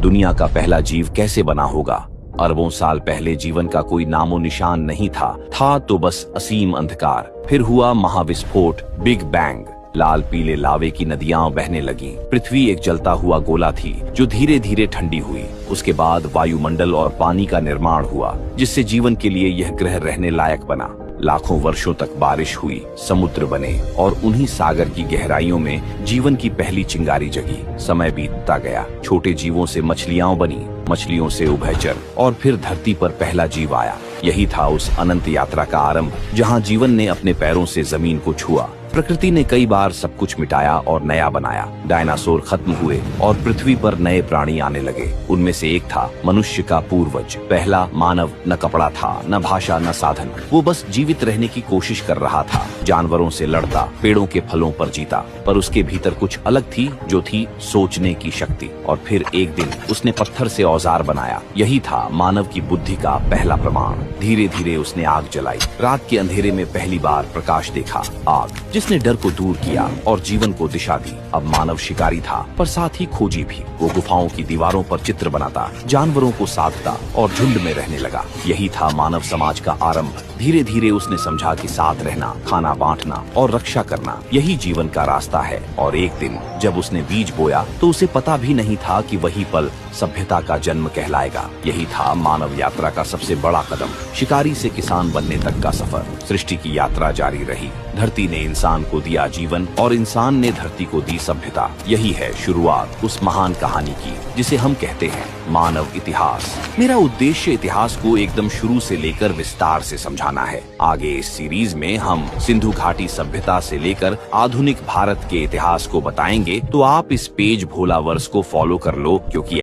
दुनिया का पहला जीव कैसे बना होगा। अरबों साल पहले जीवन का कोई नामो निशान नहीं था तो बस असीम अंधकार। फिर हुआ महाविस्फोट, बिग बैंग। लाल पीले लावे की नदियां बहने लगीं। पृथ्वी एक जलता हुआ गोला थी जो धीरे धीरे ठंडी हुई। उसके बाद वायुमंडल और पानी का निर्माण हुआ, जिससे जीवन के लिए यह ग्रह रहने लायक बना। लाखों वर्षों तक बारिश हुई, समुद्र बने और उन्हीं सागर की गहराइयों में जीवन की पहली चिंगारी जगी। समय बीतता गया, छोटे जीवों से मछलियां बनी, मछलियों से उभयचर, और फिर धरती पर पहला जीव आया। यही था उस अनंत यात्रा का आरंभ, जहां जीवन ने अपने पैरों से जमीन को छुआ। प्रकृति ने कई बार सब कुछ मिटाया और नया बनाया। डायनासोर खत्म हुए और पृथ्वी पर नए प्राणी आने लगे। उनमें से एक था मनुष्य का पूर्वज, पहला मानव। न कपड़ा था, न भाषा, न साधन। वो बस जीवित रहने की कोशिश कर रहा था। जानवरों से लड़ता, पेड़ों के फलों पर जीता, पर उसके भीतर कुछ अलग थी, जो थी सोचने की शक्ति। और फिर एक दिन उसने पत्थर से औजार बनाया। यही था मानव की बुद्धि का पहला प्रमाण। धीरे धीरे उसने आग जलाई। रात के अंधेरे में पहली बार प्रकाश देखा, आग जिसने डर को दूर किया और जीवन को दिशा दी। अब मानव शिकारी था, पर साथ ही खोजी भी। वो गुफाओं की दीवारों पर चित्र बनाता, जानवरों को साधता और झुंड में रहने लगा। यही था मानव समाज का आरंभ। धीरे धीरे उसने समझा कि साथ रहना, खाना बांटना और रक्षा करना, यही जीवन का रास्ता है। और एक दिन जब उसने बीज बोया तो उसे पता भी नहीं था कि वही पल सभ्यता का जन्म कहलाएगा। यही था मानव यात्रा का सबसे बड़ा कदम, शिकारी से किसान बनने तक का सफर। सृष्टि की यात्रा जारी रही। धरती ने इंसान को दिया जीवन और इंसान ने धरती को दी सभ्यता। यही है शुरुआत उस महान कहानी की, जिसे हम कहते हैं मानव इतिहास। मेरा उद्देश्य इतिहास को एकदम शुरू से लेकर विस्तार से समझाना है। आगे इस सीरीज में हम सिंधु घाटी सभ्यता से लेकर आधुनिक भारत के इतिहास को बताएंगे। तो आप इस पेज भोलावर्स को फॉलो कर लो, क्योंकि